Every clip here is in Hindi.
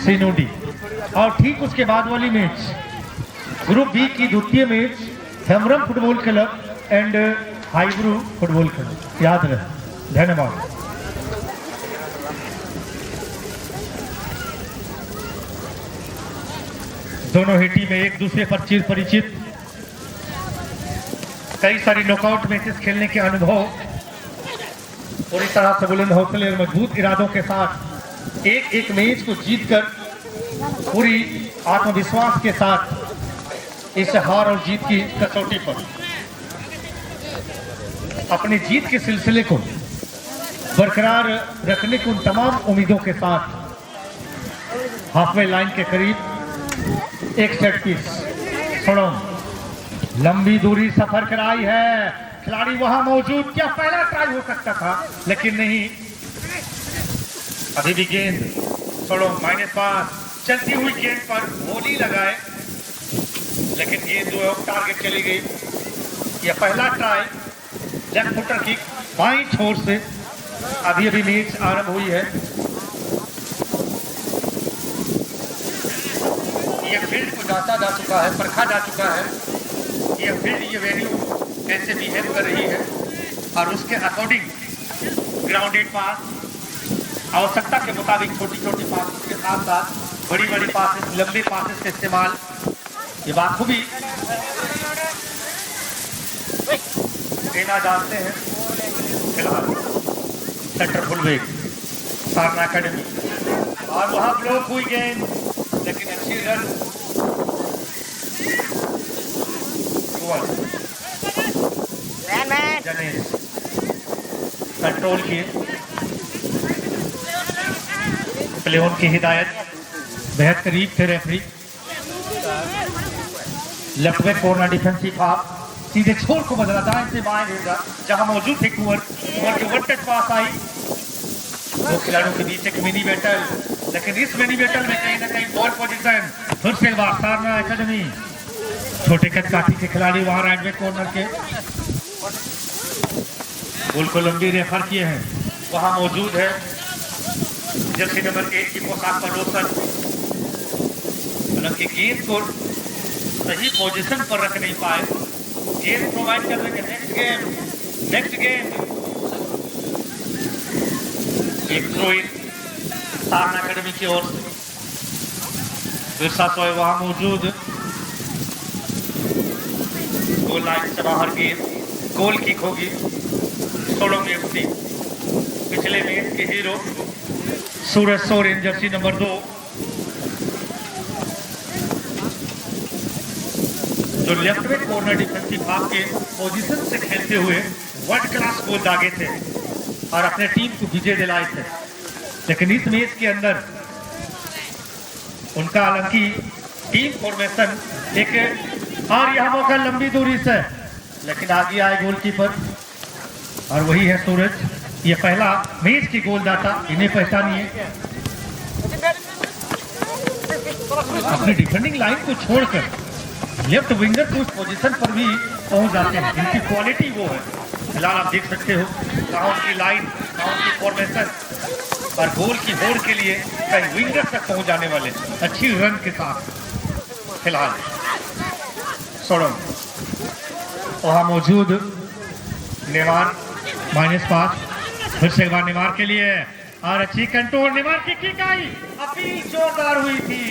सिनोडी। और ठीक उसके बाद वाली मैच ग्रुप बी की द्वितीय match Hembram football club and हाईब्रू फुटबॉल क्लब। याद रहे। धन्यवाद। दोनों ही टीमें एक दूसरे पर चिर परिचित, कई सारी नॉकआउट मैचेस खेलने के अनुभव, पूरी तरह से बुलंद हौसले और मजबूत इरादों के साथ एक एक मैच को जीतकर पूरी आत्मविश्वास के साथ इस हार और जीत की कसौटी पर अपनी जीत के सिलसिले को बरकरार रखने की उन तमाम उम्मीदों के साथ हाफवे लाइन के करीब एक सेट पीस सड़ोम लंबी दूरी सफर कराई है। खिलाड़ी वहां मौजूद, क्या पहला ट्राई हो सकता था, लेकिन नहीं। अभी भी गेंद सड़ोम -5 चलती हुई गेंद पर गोली लगाए, लेकिन गेंद जो है टारगेट चली गई। यह पहला ट्राई लेफ्ट फुटर की बाईं छोर से अभी मैच आरंभ हुई है। यह फील्ड को जांचा जा चुका है, परखा जा चुका है। यह फील्ड, ये वेन्यू कैसे बिहेव कर रही है और उसके अकॉर्डिंग ग्राउंडेड पास, आवश्यकता के मुताबिक छोटी छोटी पास के साथ साथ बड़ी बड़ी पासेस, लंबे पासेस का इस्तेमाल, ये बाखूबी देना जानते हैं। फिलहाल सेंटर फुलबैक सारना एकेडमी, और वहां ब्लॉक हुई गेंद, लेकिन अच्छी रन कंट्रोल किए। प्लेऑन की हिदायत, बेहद करीब थे referee. Left back corner defensive half, सीधे छोर को बदला, दाएं से बाएं भेजा, जहां मौजूद थे कुंवर की वन टच पास आई। दो खिलाड़ियों के बीच एक मिनी बैटल, लेकिन इस मिनी बैटल में कहीं ना कहीं बॉल पोजीशन फिर से सारना एकेडमी। छोटे कद काठी के खिलाड़ी वहां राइट बैक कॉर्नर के गोल को लंबी रेफर किए हैं। वहां मौजूद है जर्सी नंबर 1 की पोशाक पर रोशन, हालांकि गेंद को सही पोजीशन पर रख नहीं पाए। गेंद प्रोवाइड कर रहे हैं। नेक्स्ट गेम एक थ्रो इन सारना एकेडमी की ओर से। बिरसा सोए वहां मौजूद, गोल लाइन से बाहर गेंद, गोल किक होगी। सोलोम एफसी पिछले मैच के हीरो सूरज सोरेन, जर्सी नंबर 2, जो left back corner defensive half के पोजीशन से खेलते हुए वर्ल्ड क्लास गोल दागे थे और अपने टीम को विजय दिलाए थे। लेकिन इस मैच के अंदर उनका हालांकि टीम फॉर्मेशन एक और यह मौका लंबी दूरी से, लेकिन आगे आए गोलकीपर और वही है सूरज। ये पहला मैच की गोलदाता, इन्हें पहचानिए। अपनी डिफेंडिंग लाइन को छोड़कर लेफ्ट विंगर को उस पोजीशन पर भी पहुंच जाते हैं, इनकी क्वालिटी वो है। फिलहाल आप देख सकते हो कहाँ उनकी लाइन, कहाँ उनकी फॉर्मेशन, और गोल की होड़ के लिए कई विंगर तक पहुंच जाने वाले अच्छी रन के साथ। फिलहाल सोडम वहां मौजूद, नेमार -5, फिर से एक बार नेमार के लिए, और अच्छी कंट्रोल, नेमार की किक आई, अपील जोरदार हुई थी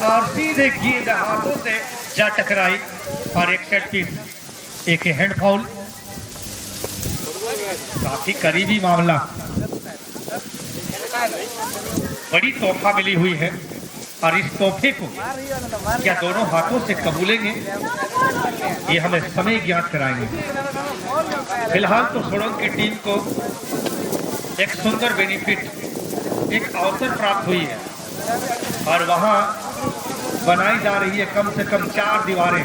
और सीधे गेंद हाथों से जा टकराई और एक सेट पीस, एक हैंड फाउल। काफी करीबी मामला, बड़ी तोहफा मिली हुई है और इस तोहफे को क्या दोनों हाथों से कबूलेंगे, ये हमें समय ज्ञात कराएंगे। फिलहाल तो सोडम की टीम को एक सुंदर बेनिफिट, एक अवसर प्राप्त हुई है और वहां बनाई जा रही है कम से कम 4 दीवारें,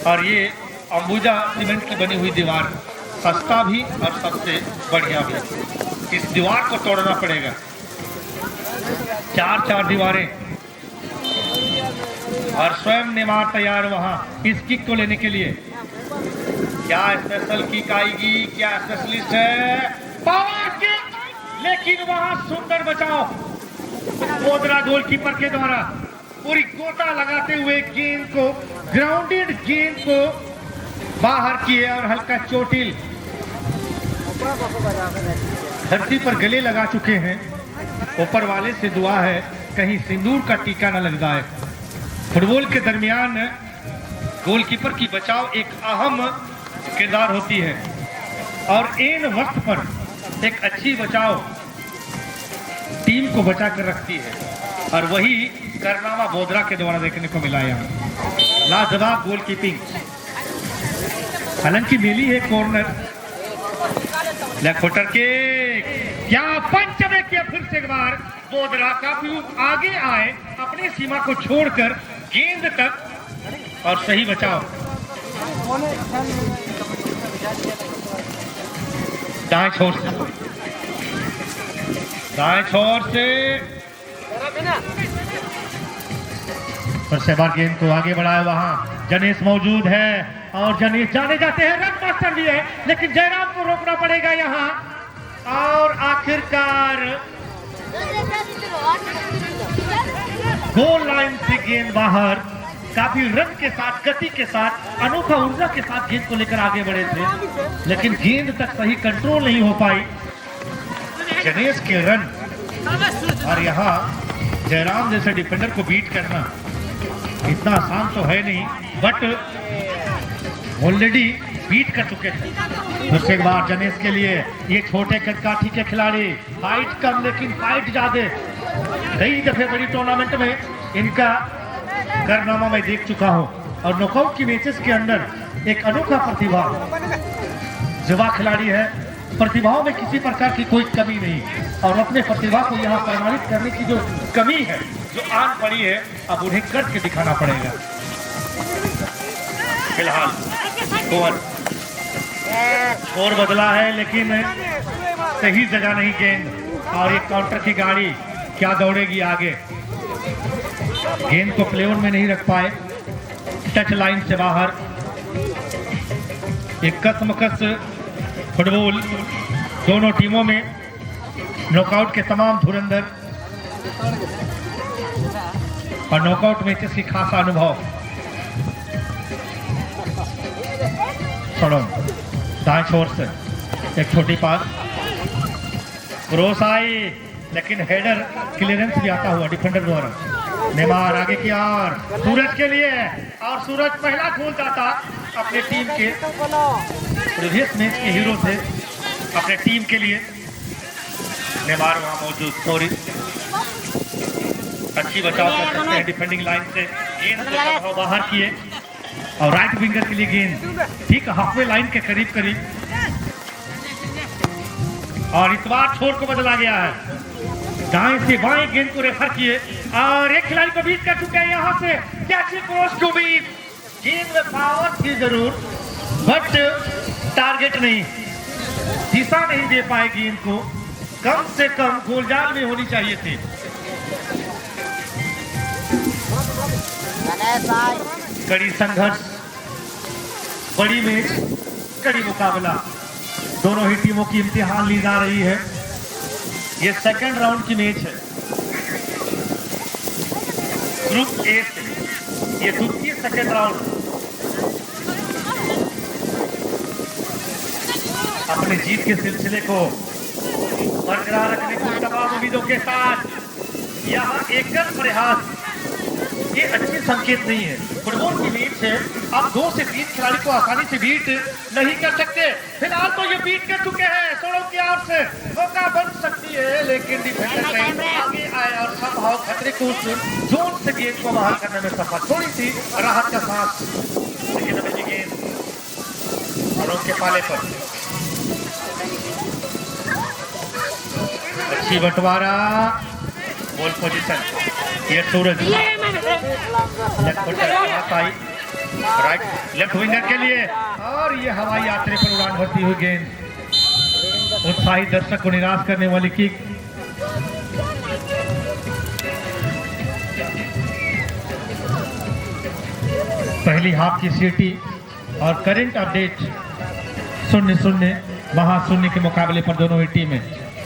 और ये अंबुजा सीमेंट की बनी हुई दीवार, सस्ता भी और सबसे बढ़िया भी। इस दीवार को तोड़ना पड़ेगा। 4 दीवारें, और स्वयं नेमार तैयार वहां इस किक को लेने के लिए। क्या स्पेशल किक आएगी, क्या स्पेशलिस्ट है, पावर किक, लेकिन वहां सुंदर बचाव, बोदरा गोलकीपर के द्वारा पूरी गोता लगाते हुए गेंद को, ग्राउंडेड गेंद को बाहर किए और हल्का चोटिल धरती पर गले लगा चुके हैं। ऊपर वाले से दुआ है कहीं सिंदूर का टीका न लग जाए। फुटबॉल के दरमियान गोलकीपर की बचाव एक अहम किरदार होती है और इन वक्त पर एक अच्छी बचाव टीम को बचा कर रखती है और वही कारनामा बोदरा के द्वारा देखने को मिला। यहाँ लाजवाब गोलकीपिंग, हालांकि मिली है कॉर्नर। लेग फुटर के क्या पंच में किया फिर से एक बार। बोदरा काफी आगे आए अपनी सीमा को छोड़कर गेंद तक और सही बचाव। दाएं छोर से, दाएं छोर से फिर से बार गेंद को आगे बढ़ाया। वहां जनेश मौजूद है और जनेश जाने जाते हैं, रन मास्टर भी है लेकिन जयराम को रोकना पड़ेगा यहाँ। और आखिरकार गोल लाइन से गेंद बाहर। काफी रन के साथ, गति के साथ, अनोखा ऊर्जा के साथ गेंद को लेकर आगे बढ़े थे लेकिन गेंद तक सही कंट्रोल नहीं हो पाई। जनेश के रन और यहाँ जयराम जैसे डिफेंडर को बीट करना इतना आसान तो है नहीं, बट ऑलरेडी बीट कर चुके थे। फिर एक बार जनेश के लिए, ये छोटे काठी के खिलाड़ी, हाइट कम लेकिन फाइट ज्यादा। कई दफे बड़ी टूर्नामेंट में इनका कारनामा मैं देख चुका हूं और नॉकआउट की मैचेस के अंदर एक अनोखा प्रतिभा, युवा खिलाड़ी है, प्रतिभाओं में किसी प्रकार की कोई कमी नहीं और अपने प्रतिभा को यहाँ प्रमाणित करने की जो कमी है, जो आन पड़ी है, अब उन्हें करके दिखाना पड़ेगा। फिलहाल स्कोर बदला है लेकिन सही जगह नहीं गेंद और एक काउंटर की गाड़ी क्या दौड़ेगी आगे। गेंद को प्लेओन में नहीं रख पाए, टच लाइन से बाहर। एक कसमकस फुटबॉल दोनों टीमों में, नॉकआउट के तमाम धुरंधर और नॉकआउट मैचेस की खासा अनुभव। दाएं छोर से एक छोटी पास, क्रॉस आई लेकिन हेडर क्लियरेंस भी आता हुआ डिफेंडर द्वारा। नेमार आगे की ओर, सूरज के लिए, और सूरज पहला गोल जाता अपने टीम के, प्रीवियस मैच के हीरो थे अपने टीम के लिए। नेमार वहां मौजूद, सॉरी, अच्छी बचाव कर सकते हैं डिफेंडिंग लाइन से। गेंद को बाहर किए और राइट विंगर के लिए गेंद ठीक हाफवे लाइन के करीब करीब, और इस बार छोर को बदला गया है। दाएं से बाएं गेंद को रेफर किए और एक खिलाड़ी को बीट कर चुके हैं यहाँ से। कैची क्रॉस टू बीट, गेंद में पावर थी जरूर बट टारगेट नहीं, दिशा नहीं दे पाए गेंद को। कम से कम गोलजाल में होनी चाहिए थी। कड़ी संघर्ष, बड़ी मैच, कड़ी मुकाबला, दोनों ही टीमों की इम्तिहान ली जा रही है। ये सेकंड राउंड की मैच है ग्रुप ए से, ये द्वितीय सेकंड राउंड। अपने जीत के सिलसिले को बरकरार रखने की तमाम उम्मीदों के साथ यहाँ एकल प्रयास, ये अच्छे संकेत नहीं है। फुटबॉल की मैच है, आप 2 से 3 खिलाड़ी को आसानी से बीट नहीं कर सकते। फिलहाल तो ये बीट कर चुके हैं, सड़क की ओर से मौका बन सकती है लेकिन डिफेंडर आगे आए और संभाव खतरे को उस जोन से गेंद को बाहर करने में सफल। थोड़ी सी राहत का सांस, लेकिन अभी गेंद सड़क के पाले पर। अच्छी बंटवारा, बॉल पोजीशन, ये सूरज राइट लेफ्ट विंगर के लिए, और ये हवाई यात्रा पर उड़ान भरती हुई गेंद, उत्साहित दर्शक को निराश करने वाली किक। पहली हाफ की सीटी और करंट अपडेट 0-0 वहां 0 के मुकाबले पर दोनों ही टीमें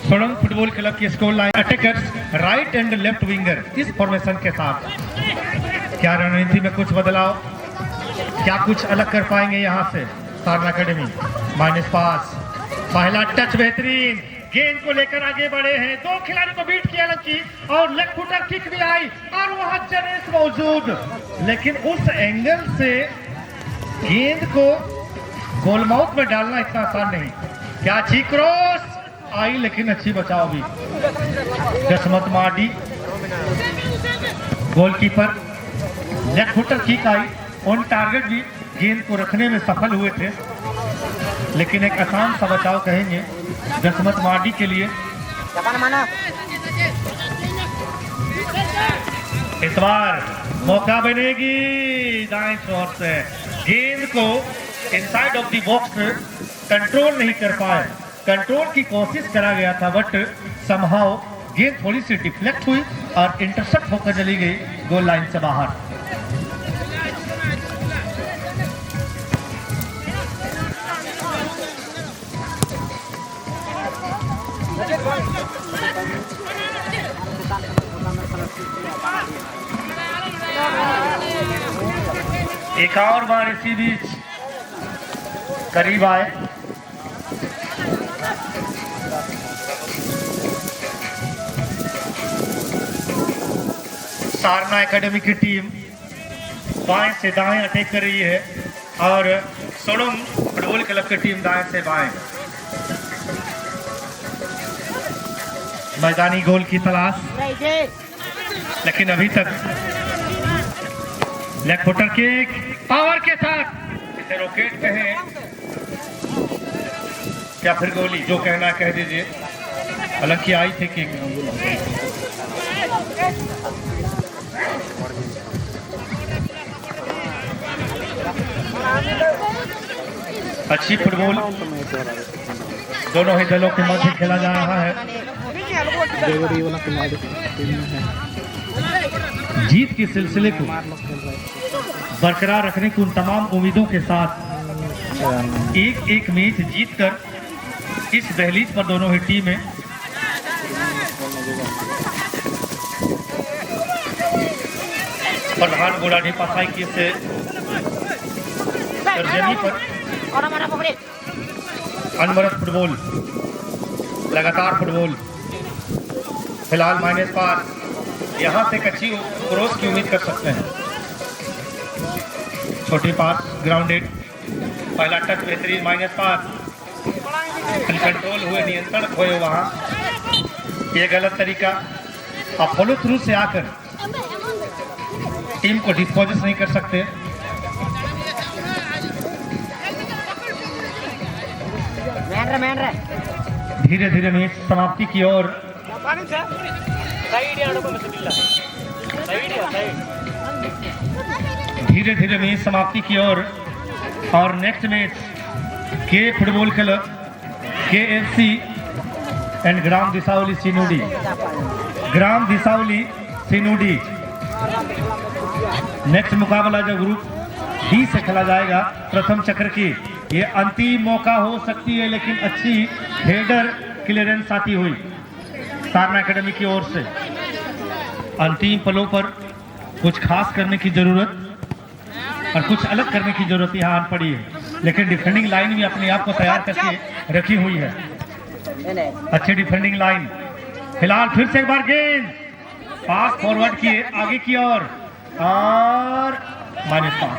सोलंग फुटबॉल क्लब की score line attackers right and left winger इस फॉर्मेशन के साथ। क्या रणनीति में कुछ बदलाव, क्या कुछ अलग कर पाएंगे यहाँ से सारना एकेडमी। माइनस पास, पहला टच बेहतरीन, गेंद को लेकर आगे बढ़े हैं, दो खिलाड़ी को बीट किया लकी और लेग फुटर किक भी आई और वहां जनेश मौजूद, लेकिन उस एंगल से गेंद को गोलमाउथ में डालना इतना आसान नहीं। क्या अच्छी क्रॉस आई, लेकिन अच्छी बचाव भी। Jasmat Mardi goalkeeper, leg footer kick आई, ऑन टारगेट भी गेंद को रखने में सफल हुए थे, लेकिन एक आसान सा बचाव कहेंगे जसमत मार्डी के लिए। इस बार मौका बनेगी दाएं छोर से, गेंद को inside of the box control नहीं कर पाए। कंट्रोल की कोशिश करा गया था बट समहाउ गेंद थोड़ी सी डिफ्लेक्ट हुई और इंटरसेप्ट होकर चली गई गोल लाइन से बाहर। एक और बार इसी बीच करीब आए, सारना एकेडमी की टीम बाएं से दाएं अटैक कर रही है और सोलंग फुटबॉल क्लब की टीम दाएं से बाएं। मैदानी गोल की तलाश, लेकिन अभी तक लेग फुटर किक पावर के साथ, इसे रॉकेट कहें क्या फिर गोली, जो कहना कह दीजिए। हालांकि आई थी किक। अच्छी फुटबॉल दोनों ही दलों के मध्य खेला जा रहा है। जीत के सिलसिले को बरकरार रखने की उन तमाम उम्मीदों के साथ एक एक मैच जीतकर इस दहलीज पर दोनों ही टीमें प्रधान गुलाटी पासाई से तर्जनी पर अनवरत फुटबॉल, लगातार फुटबॉल। फिलहाल माइनस पार, यहाँ से अच्छी क्रॉस की उम्मीद कर सकते हैं। छोटी पास ग्राउंडेड, पहला टच बेहतरीन, माइनस पास, कंट्रोल हुए, नियंत्रण हुए वहाँ। ये गलत तरीका, आप फॉलो थ्रू से आकर टीम को डिस्पोजेस नहीं कर सकते। धीरे धीरे मैच समाप्ति की ओर। धीरे धीरे मैच समाप्ति की ओर और नेक्स्ट मैच के फुटबॉल क्लब KFC एंड ग्राम दिसावली सिनोडी, ग्राम दिसावली सिनोडी। नेक्स्ट मुकाबला जो ग्रुप डी से खेला जाएगा प्रथम चक्र की, ये अंतिम मौका हो सकती है, लेकिन अच्छी हेडर क्लियरेंस आती हुई सारना एकेडमी की ओर से। अंतिम पलों पर कुछ खास करने की जरूरत और कुछ अलग करने की जरूरत यहाँ आन पड़ी है, लेकिन डिफेंडिंग लाइन भी अपने आप को तैयार करके रखी हुई है। अच्छी डिफेंडिंग लाइन। फिलहाल फिर से एक बार गेंद पास फॉरवर्ड किए आगे की ओर और माइनस पास।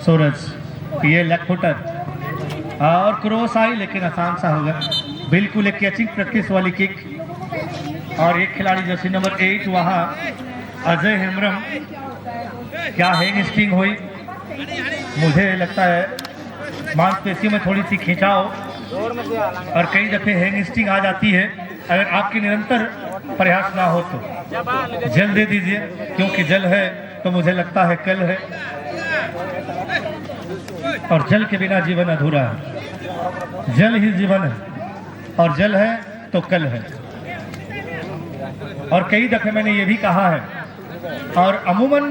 सूरज ये लेग फुटर और क्रॉस आई, लेकिन आसान सा होगा। बिल्कुल एक कैचिंग प्रैक्टिस वाली किक। और एक खिलाड़ी जर्सी नंबर 8 वहाँ अजय हेम्ब्रम, क्या हैंग स्टिंग हुई, मुझे लगता है मांसपेशियों में थोड़ी सी खिंचाव और कई दफे हैंग स्टिंग आ जाती है। अगर आपकी निरंतर प्रयास ना हो तो जल दे दीजिए, क्योंकि जल है तो मुझे लगता है कल है, और जल के बिना जीवन अधूरा है। जल ही जीवन है और जल है तो कल है। और कई दफे मैंने ये भी कहा है, और अमूमन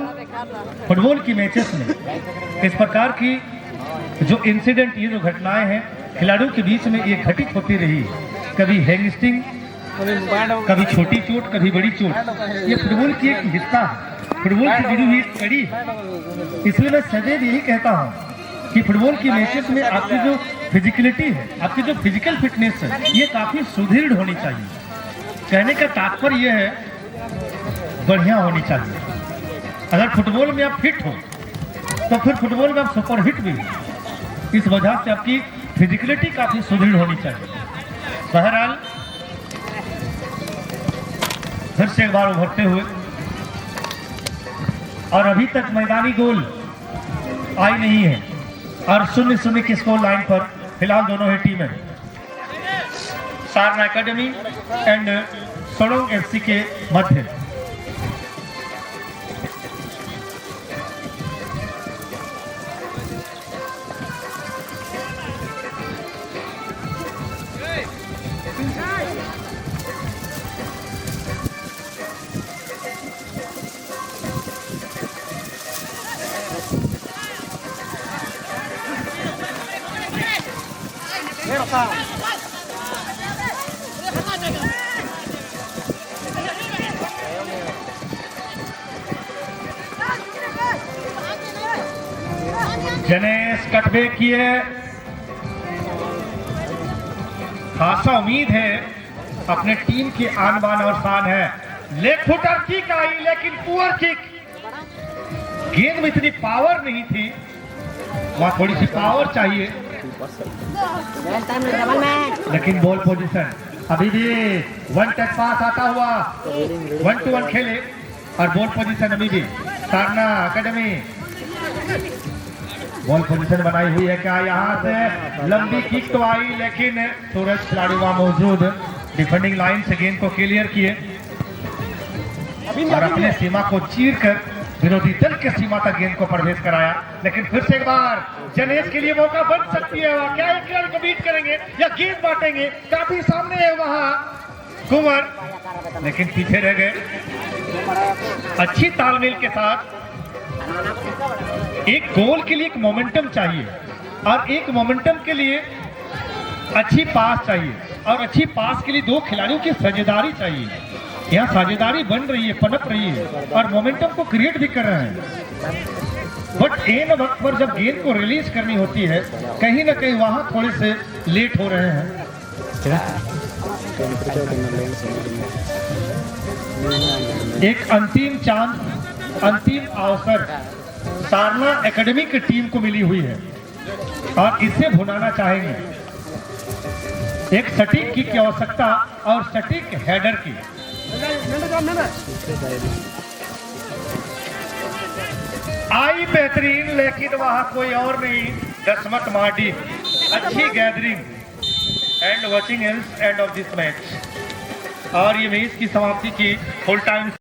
फुटबॉल की मैचेस में इस प्रकार की जो इंसिडेंट, ये जो घटनाएं हैं खिलाड़ियों के बीच में ये घटित होती रही, कभी हैंगस्टिंग, कभी छोटी चोट, कभी बड़ी चोट, ये फुटबॉल की एक हिस्सा है, फुटबॉल की जुड़ी हुई कड़ी है। इसलिए मैं सदैव यही कहता हूँ कि फुटबॉल की मैचेस में आपकी जो फिजिकलिटी है, आपकी जो फिजिकल फिटनेस है, ये काफी सुदृढ़ होनी चाहिए। कहने का तात्पर्य यह है बढ़िया होनी चाहिए। अगर फुटबॉल में आप फिट हो तो फिर फुटबॉल में आप सुपर हिट भी हो। इस वजह से आपकी फिजिकलिटी काफी सुदृढ़ होनी चाहिए। बहरहाल फिर से एक बार उभरते हुए, और अभी तक मैदानी गोल आई नहीं है और 0-0 की स्कोर लाइन पर फिलहाल दोनों ही टीमें सारना एकेडमी एंड सोलोंग एफसी के मध्य। गणेश कटबैक किए, खासा उम्मीद है, अपने टीम की आन बान और शान है। लेग फुटर किक आई लेकिन पुअर किक, गेंद में इतनी पावर नहीं थी, वहां थोड़ी सी पावर चाहिए, लेकिन बॉल पोजीशन अभी भी 1 टच पास आता हुआ, 1-to-1 खेले और बॉल पोजीशन अभी भी सारना एकेडमी बॉल पोजीशन बनाई हुई है। क्या यहाँ से लंबी किक तो आई, लेकिन सूरज खिलाड़ी वहां मौजूद डिफेंडिंग लाइन से गेंद को क्लियर किए और अपने सीमा को चीर कर विरोधी दल के सीमा तक गेंद को प्रवेश कराया। लेकिन फिर से एक बार जनेश के लिए मौका बन सकती है, वहां क्या एक खिलाड़ी को बीट करेंगे या गेंद बांटेंगे, काफी सामने है वहां कुंवर, लेकिन पीछे रह गए। अच्छी तालमेल के साथ एक गोल के लिए एक मोमेंटम चाहिए और एक मोमेंटम के लिए अच्छी पास चाहिए और अच्छी पास के लिए दो खिलाड़ियों की साझेदारी चाहिए। यहाँ साझेदारी बन रही है, पनप रही है और मोमेंटम को क्रिएट भी कर रहे हैं। बट एन वक्त पर जब गेंद को रिलीज करनी होती है, कहीं ना कहीं वहां थोड़े से लेट हो रहे हैं। एक अंतिम चांस, अंतिम अवसर सारना एकेडमी की टीम को मिली हुई है और इसे भुनाना चाहेंगे। एक सटीक किक की आवश्यकता और सटीक हेडर की। आई बेहतरीन, लेकिन वहां कोई और नहीं, दसमत मार्डी। अच्छी gathering and watching end of this match और ये मैच की समाप्ति की फुल टाइम